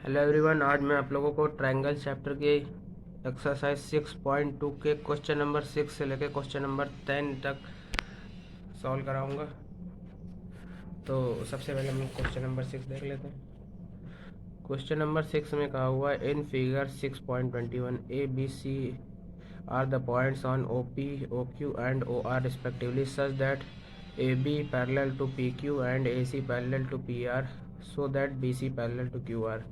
Hello everyone, आज मैं आप लोगों को ट्रायंगल चैप्टर के एक्सरसाइज 6.2 के क्वेश्चन नंबर 6 से लेकर क्वेश्चन नंबर 10 तक सॉल्व कराऊंगा। तो सबसे पहले हम क्वेश्चन नंबर 6 देख लेते हैं। क्वेश्चन नंबर 6 में कहा हुआ है, in figure 6.21 A B C are the points on O P O Q and O R respectively such that A B parallel to P Q and A C parallel to P R so that B C parallel to Q R.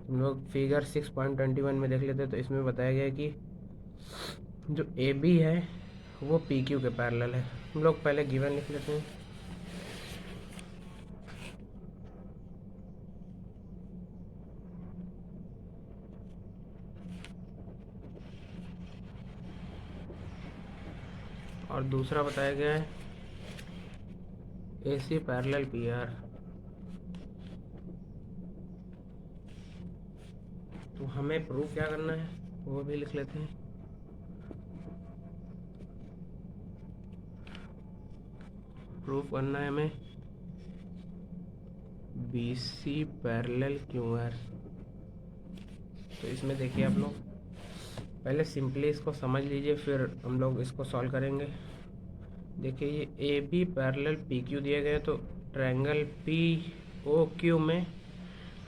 हम लोग figure 6.21 में देख लेते हैं। तो इसमें बताया गया है कि जो ए बी है वो पी क्यू के पैरेलल है। हम लोग पहले गिवन लिख लेते हैं। और दूसरा बताया गया है ए सी पैरेलल पी आर। तो हमें प्रूफ क्या करना है वो भी लिख लेते हैं। प्रूफ करना है हमें B C parallel Q R. तो इसमें देखिए आप लोग पहले सिंपली इसको समझ लीजिए, फिर हम लोग इसको सॉल्व करेंगे। देखिए ये A B parallel P Q दिया गया है, तो ट्रायंगल पी ओ क्यू में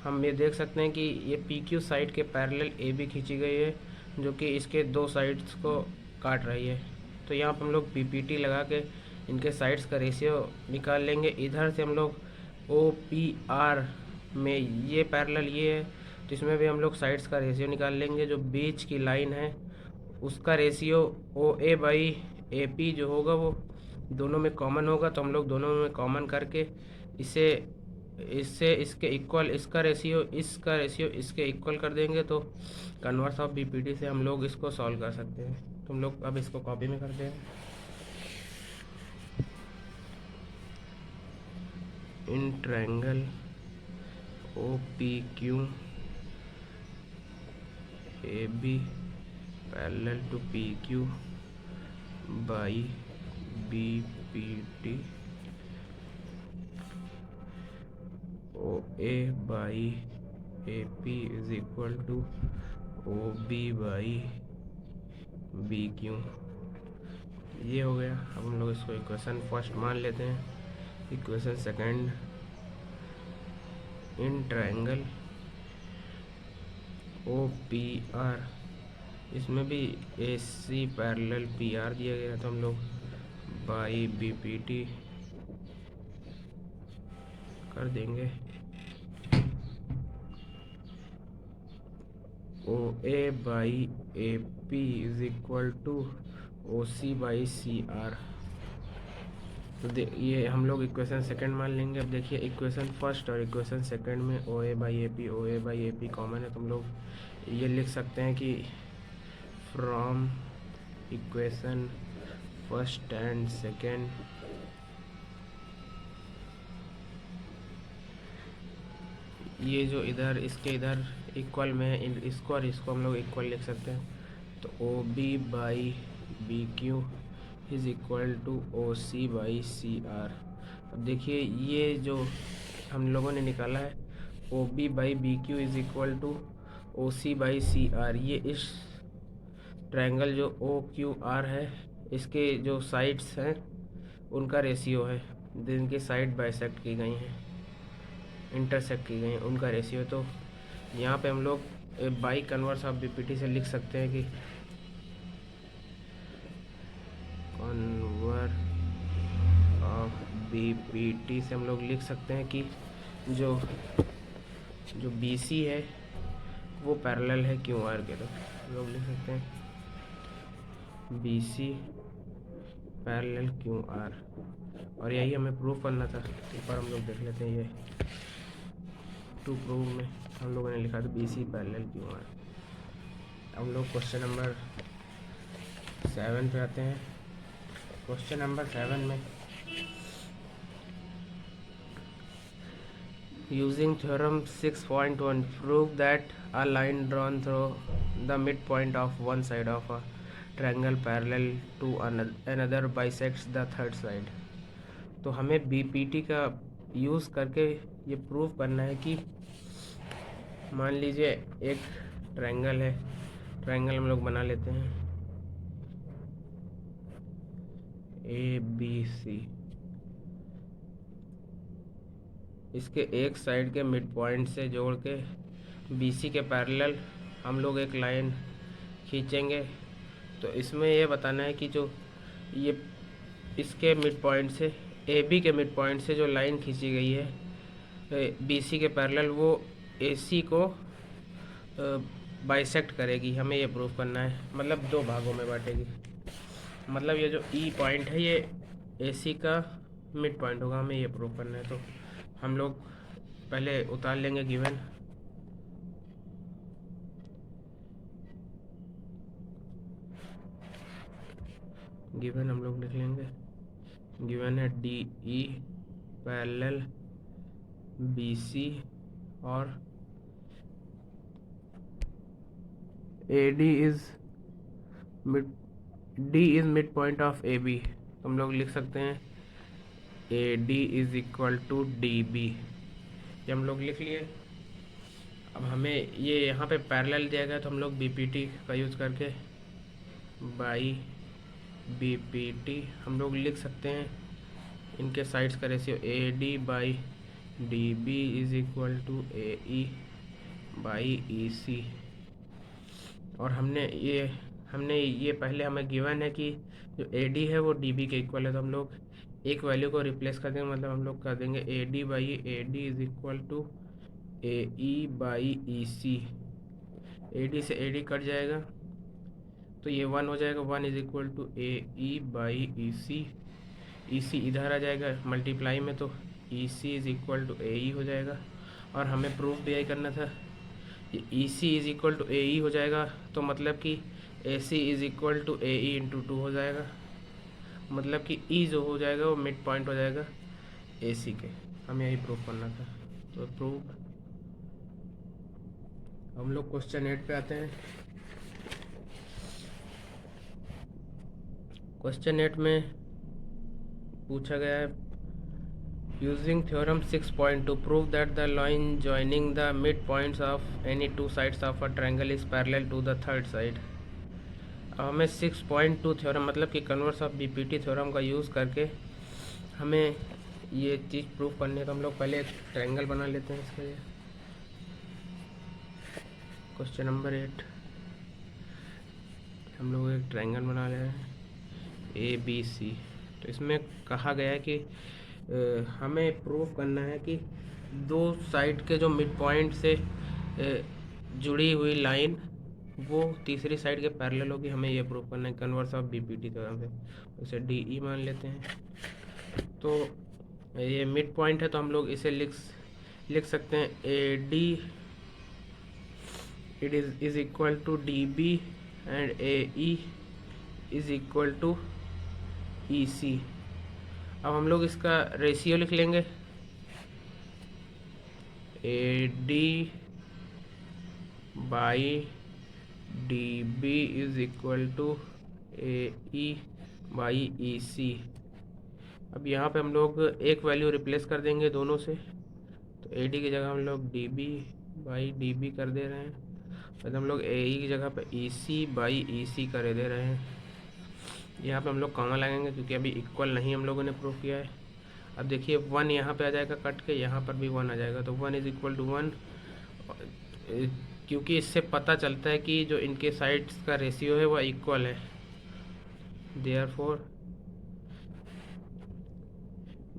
हम ये देख सकते हैं कि ये पी क्यू साइड के पैरेलल ए बी खींची गई है, जो कि इसके दो साइड्स को काट रही है। तो यहाँ पर हम लोग पी पी टी लगा के इनके साइड्स का रेशियो निकाल लेंगे। इधर से हम लोग ओ पी आर में ये पैरेलल ये है, तो इसमें भी हम लोग साइड्स का रेशियो निकाल लेंगे। जो बीच की लाइन है उसका ratio O A by A P जो होगा वो दोनों में कॉमन होगा। तो हम लोग दोनों में कॉमन करके इसे इससे इसके इक्वल इसका रेशियो इसके इक्वल कर देंगे। तो कन्वर्स ऑफ बीपीटी से हम लोग इसको सॉल्व कर सकते हैं। तो हम लोग अब इसको कॉपी में करते हैं। In triangle O P Q A B parallel to P Q by B P T O A by A P is equal to O B by B Q. ये हो गया। अब हम लोग इसको इक्वेशन फर्स्ट मान लेते हैं। Equation second, in triangle O P R, इसमें भी A C parallel P R दिया गया। तो हम लोग बाई बी पी टी कर देंगे। O A by A P is equal to O C by C R. तो ये हम लोग इक्वेशन सेकंड मान लेंगे। अब देखिए इक्वेशन फर्स्ट और इक्वेशन सेकंड में ओ A by A P common है। तो हम लोग ये लिख सकते हैं कि from equation first and second ये जो इधर इसके इधर इक्वल में है, इसको और इसको हम लोग इक्वल लिख सकते हैं। तो O B by B Q is equal to O C by C R. अब देखिए ये जो हम लोगों ने निकाला है O B by B Q is equal to O C by C R, ये इस ट्रायंगल जो ओ क्यू आर है इसके जो साइड्स हैं उनका रेशियो है, जिनकी साइड बाइसेक्ट की गई हैं, इंटरसेक्ट की गई हैं, उनका रेशियो। तो यहाँ पे हम लोग बाई कन्वर्स ऑफ बीपीटी से लिख सकते हैं कि कन्वर्स ऑफ बीपीटी से हम लोग लिख सकते हैं कि जो जो बी सी है वो पैरेलल है क्यू आर के। तो हम लोग लिख सकते हैं B C parallel Q R, और यही हमें प्रूव करना था। ऊपर हम लोग देख लेते हैं, ये टू प्रूव में हम लोगों ने लिखा था B C parallel Q R. हम लोग क्वेश्चन नंबर 7 पे आते हैं। क्वेश्चन नंबर 7 में using theorem 6.1 prove that a line drawn through the mid point of one side of a triangle parallel to another bisects the third side. तो हमें BPT का use करके ये प्रूव करना है कि मान लीजिए एक ट्रायंगल है, ट्रायंगल हम लोग बना लेते हैं ABC। इसके एक साइड के मिड पॉइंट से जोड़ के BC के पैरेलल हम लोग एक लाइन खींचेंगे। तो इसमें ये बताना है कि जो ये इसके मिड पॉइंट से AB के मिड पॉइंट से जो लाइन खींची गई है BC के पैरेलल, वो AC को बाइसेक्ट करेगी। हमें ये प्रूफ करना है, मतलब दो भागों में बांटेगी। मतलब ये जो E पॉइंट है ये AC का मिड पॉइंट होगा, हमें ये प्रूफ करना है। तो हम लोग पहले उतार लेंगे गिवन। गिवन हम लोग लिख लेंगे, गिवन है DE पैरेलल BC और AD is mid, D is mid point of AB। तो हम लोग लिख सकते हैं AD is equal to DB। ये हम लोग लिख लिए। अब हमें ये यहाँ पे पैरेलल दिया गया, तो हम लोग BPT का यूज़ करके बाई BPT हम लोग लिख सकते हैं इनके साइड्स का ratio AD by DB is equal to AE by EC। और हमने ये पहले हमें गिवन है कि जो AD है वो DB के इक्वल है, तो हम लोग एक वैल्यू को रिप्लेस कर देंगे। मतलब हम लोग कर देंगे AD by AD is equal to AE by EC। AD से AD कट जाएगा तो ये 1 हो जाएगा, 1 is equal to AE by EC। EC इधर आ जाएगा मल्टीप्लाई में, तो EC is equal to AE हो जाएगा। और हमें प्रूफ भी यही करना था, ये EC is equal to AE हो जाएगा, तो मतलब कि AC is equal to AE into 2 हो जाएगा। मतलब कि E जो हो जाएगा वो मिड पॉइंट हो जाएगा AC के। हमें यही प्रूफ करना था। तो प्रूफ हम लोग क्वेश्चन 8 पे आते हैं। क्वेश्चन 8 में पूछा गया है using theorem 6.2 prove that the line joining the midpoints of any two sides of a triangle is parallel to the third side। अब हमें 6.2 थ्योरम मतलब कि कन्वर्स ऑफ BPT थ्योरम का यूज़ करके हमें ये चीज़ प्रूफ करनी है। तो हम लोग पहले एक ट्रायंगल बना लेते हैं इसके लिए। क्वेश्चन नंबर 8 हम लोग एक ट्रायंगल बना रहे हैं ABC। तो इसमें कहा गया है कि हमें प्रूफ करना है कि दो साइड के जो मिड पॉइंट से जुड़ी हुई लाइन वो तीसरी साइड के पैरेलल होगी। हमें ये प्रूफ करना है कन्वर्स ऑफ BPT थ्योरम से। उसे DE मान लेते हैं। तो ये मिड पॉइंट है, तो हम लोग इसे लिख सकते हैं AD it is equal to DB and AE is equal to EC। अब हम लोग इसका रेशियो लिख लेंगे, AD by DB is equal to AE by EC। अब यहाँ पे हम लोग एक वैल्यू रिप्लेस कर देंगे दोनों से, तो AD की जगह हम लोग DB बाई DB कर दे रहे हैं, और हम लोग AE की जगह पे EC बाई EC कर दे रहे हैं। यहाँ पे हम लोग कॉमा लगाएंगे क्योंकि अभी इक्वल नहीं हम लोगों ने प्रूफ किया है। अब देखिए 1 यहाँ पे आ जाएगा कट के, यहाँ पर भी 1 आ जाएगा, तो 1 इज इक्वल टू 1, क्योंकि इससे पता चलता है कि जो इनके साइड्स का रेशियो है वह इक्वल है। Therefore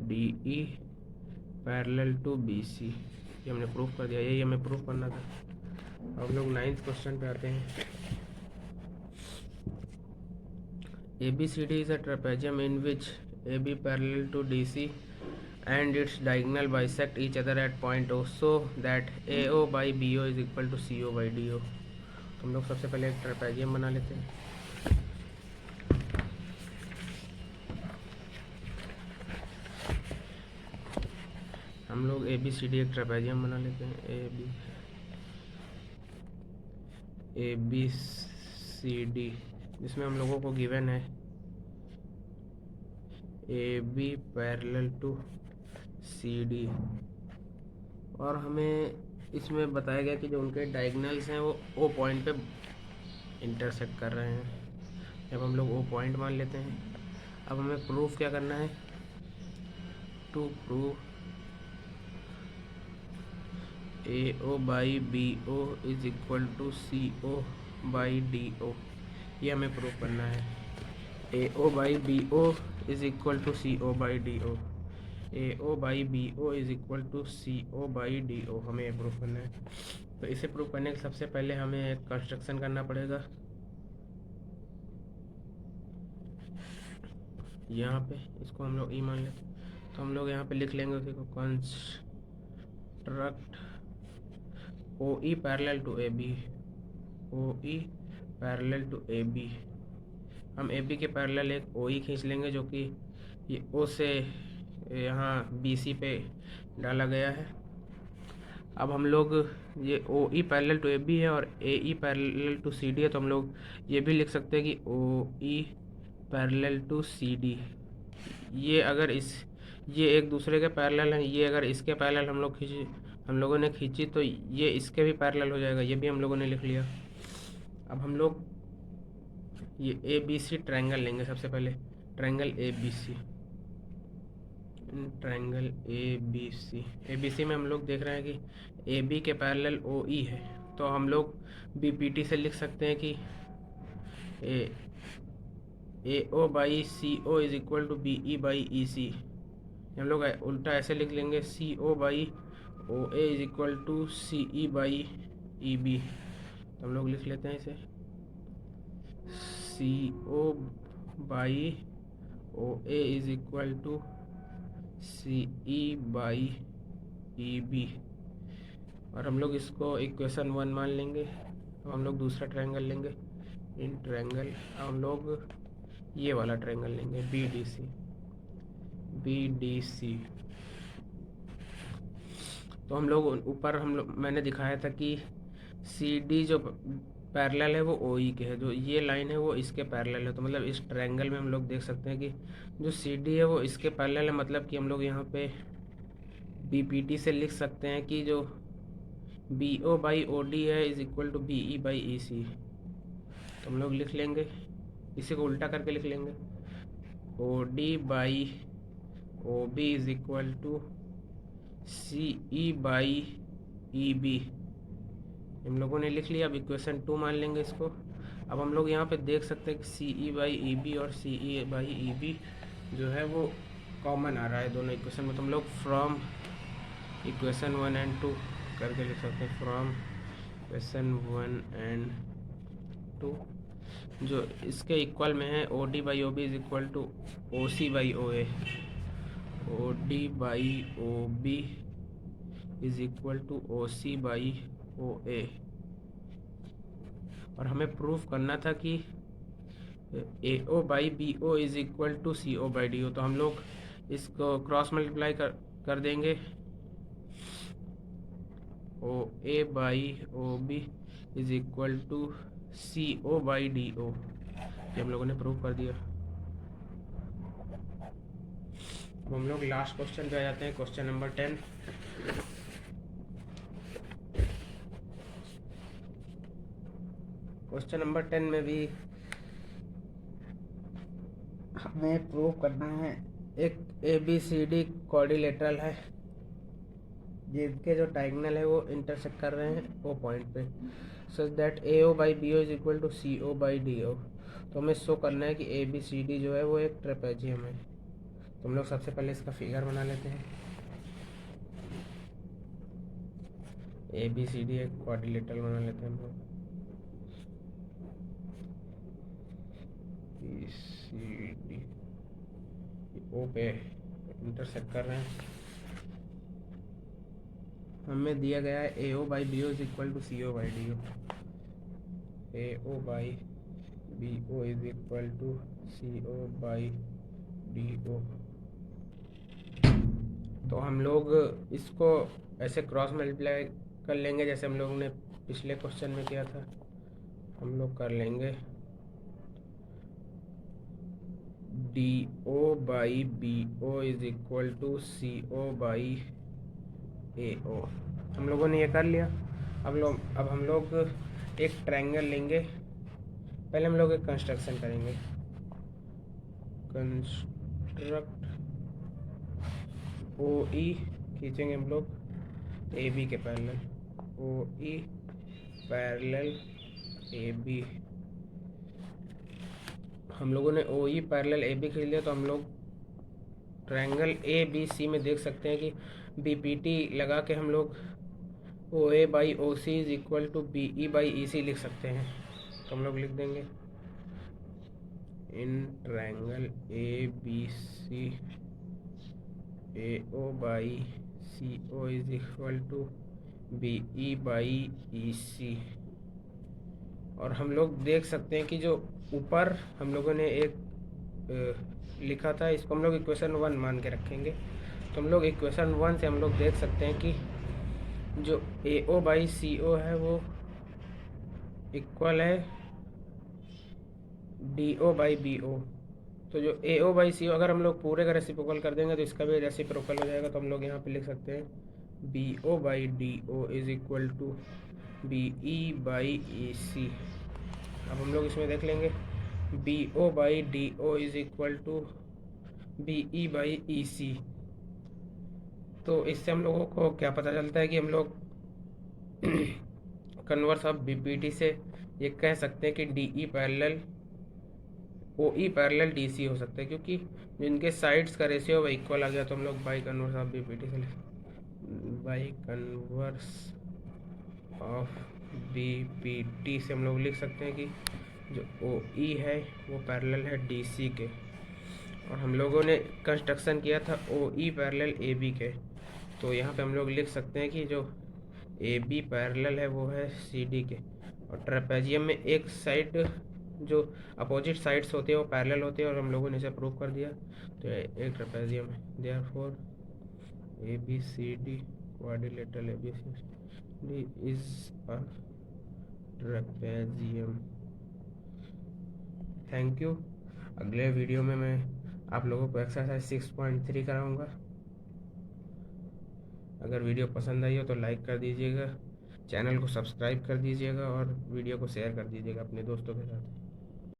DE parallel to BC। ये हमने प्रूफ कर दिया, यही हमें प्रूफ करना था। हम लोग 9th क्वेश्चन पे आते हैं। ABCD is a trapezium in which AB parallel to DC and its diagonal bisect each other at point O, so that AO by BO is equal to CO by DO। हम लोग सबसे पहले एक trapezium बना लेते हैं। हम लोग ABCD एक ट्रेपेजियम बना लेते हैं। ABCD जिसमें हम लोगों को गिवन है AB पैरेलल टू CD, और हमें इसमें बताया गया कि जो उनके डायगोनल्स हैं वो ओ पॉइंट पे इंटरसेक्ट कर रहे हैं। जब हम लोग ओ पॉइंट मान लेते हैं, अब हमें प्रूफ क्या करना है, to prove A O by B O is equal to C O by D O. ये हमें प्रूफ करना है। A O by B O is equal to C O by D O. A O by B O is equal to C O by D O, हमें ये proof करना है। तो इसे प्रूफ करने के सबसे पहले हमें एक कंस्ट्रक्शन करना पड़ेगा। यहाँ पे इसको हम लोग ई मान लेते, तो हम लोग यहाँ पे लिख लेंगे उसी को, construct O E parallel to A B. O E parallel to A B, हम ए बी के पैरेलल एक ओ ई खींच लेंगे जो कि ये ओ से यहाँ बी सी पे डाला गया है। अब हम लोग ये O E parallel to A B है और A E parallel to C D है, तो हम लोग ये भी लिख सकते हैं कि O E parallel to C D. ये अगर ये एक दूसरे के पैरेलल हैं, ये अगर इसके पैरेलल हम लोगों ने खींची तो ये इसके भी पैरेलल हो जाएगा, ये भी हम लोगों ने लिख लिया। अब हम लोग ये ए बी सी ट्रायंगल लेंगे। सबसे पहले triangle A B C, triangle A B C में हम लोग देख रहे हैं कि ए बी के पैरेलल ओ ई है, तो हम लोग बी पी टी से लिख सकते हैं कि A O by C O is equal to B E by E C. हम लोग उल्टा ऐसे लिख लेंगे, C O by O A is equal to C E by E B. तो हम लोग लिख लेते हैं इसे, C O by O A is equal to C E by E B, और हम लोग इसको इक्वेशन 1 मान लेंगे। अब हम लोग दूसरा ट्रायंगल लेंगे, इन ट्रायंगल हम लोग ये वाला ट्रायंगल लेंगे, बी डी सी। तो हम लोग ऊपर मैंने दिखाया था कि सी डी जो पैरेलल है वो ओ ई के है, जो ये लाइन है वो इसके पैरेलल है। तो मतलब इस ट्रायंगल में हम लोग देख सकते हैं कि जो सी डी है वो इसके पैरेलल है, मतलब कि हम लोग यहाँ पे बी पी टी से लिख सकते हैं कि जो B O by O D है is equal to B E by E C. तो हम लोग लिख लेंगे, इसी को उल्टा करके लिख लेंगे, O D by O B is equal to C E by E B. हम लोगों ने लिख लिया। अब इक्वेशन 2 मान लेंगे इसको। अब हम लोग यहाँ पे देख सकते हैं कि सी ई बाई ई बी और सी ई बाई ई बी जो है वो कॉमन आ रहा है दोनों इक्वेशन में। तो हम लोग फ्रॉम इक्वेशन 1 एंड 2 करके लिख सकते हैं, फ्रॉम इक्वेशन 1 एंड 2 जो इसके इक्वल में है, O D by O B is equal to O C by O A. O D by O B is equal to O C by O A. और हमें प्रूफ करना था कि A O by B O is equal to C O by D O. तो हम लोग इसको cross multiply कर देंगे, O A by O B is equal to C O by D O. ये हम लोगों ने प्रूव कर दिया। अब हम लोग लास्ट क्वेश्चन पे आ जाते हैं, क्वेश्चन नंबर 10। क्वेश्चन नंबर 10 में भी हमें प्रूव करना है, एक A B C D quadrilateral है जिनके जो डायगोनल है वो इंटरसेक्ट कर रहे हैं ओ पॉइंट पे, such that A O by B O is equal to C O by D O. तो हमें शो करना है कि ए बी सी डी जो है वो एक ट्रेपेजियम है। तो हम लोग सबसे पहले इसका फिगर बना लेते हैं। ए बी सी डी एक क्वाड्रिलेटरल बना लेते हैं हम लोग। बी सी डी ओ पे इंटरसेक्ट कर रहे हैं। हमें दिया गया है A O by B O is equal to C O by D O. A O by B O is equal to C O by D O. तो हम लोग इसको ऐसे क्रॉस मल्टीप्लाई कर लेंगे जैसे हम लोगों ने पिछले क्वेश्चन में किया था। हम लोग कर लेंगे D O by B O is equal to C O by A O. हम लोगों ने ये कर लिया। अब हम लोग एक ट्रायंगल लेंगे। पहले हम लोग एक कंस्ट्रक्शन करेंगे। कंस्ट्रक्ट ओ ई खींचेंगे हम लोग ए बी के parallel, O E parallel A B. हम लोगों ने ओ ई पैरेलल ए बी खींच लिया, तो हम लोग ट्रायंगल ए बी सी में देख सकते हैं कि बी पी टी लगा के हम लोग O A by O C is equal to B E by E C लिख सकते हैं। तो हम लोग लिख देंगे in triangle A B C A O by C O is equal to B E by E C. और हम लोग देख सकते हैं कि जो ऊपर हम लोगों ने एक लिखा था, इसको हम लोग इक्वेशन 1 मान के रखेंगे। तो हम लोग इक्वेशन 1 से हम लोग देख सकते हैं कि जो ए ओ बाई सी ओ है वो इक्वल है D O by B O. तो जो ए ओ बाई सी ओ अगर हम लोग पूरे का रेसिप्रोकल कर देंगे तो इसका भी रेसिप्रोकल हो जाएगा। तो हम लोग यहाँ पे लिख सकते हैं B O by D O is equal to B E by E C. अब हम लोग इसमें देख लेंगे B O by D O is equal to B E by E C. तो इससे हम लोगों को क्या पता चलता है कि हम लोग converse of B P T से ये कह सकते हैं कि D E parallel O E parallel D C हो सकता है, क्योंकि जिनके साइड्स का रेशियो वो इक्वल आ गया। तो हम लोग by converse of B P T से by converse of B P T से हम लोग लिख सकते हैं कि जो ओ ई है वो पैरेलल है डी सी के। और हम लोगों ने कंस्ट्रक्शन किया था ओ ई पैरेलल ए बी के। तो यहाँ पे हम लोग लिख सकते हैं कि जो ए बी पैरेलल है वो है सी डी के। और ट्रेपेजियम में एक साइड जो अपोजिट साइड्स होते हैं वो पैरेलल होते हैं, और हम लोगों ने इसे प्रूव कर दिया। तो एक ट्रेपेजियम है, therefore A B C D quadrilateral A B C D is a trapezium. Thank you. अगले वीडियो में मैं आप लोगों को एक्सरसाइज 6.3 कराऊंगा। अगर वीडियो पसंद आई हो तो लाइक कर दीजिएगा, चैनल को सब्सक्राइब कर दीजिएगा और वीडियो को शेयर कर दीजिएगा अपने दोस्तों के साथ।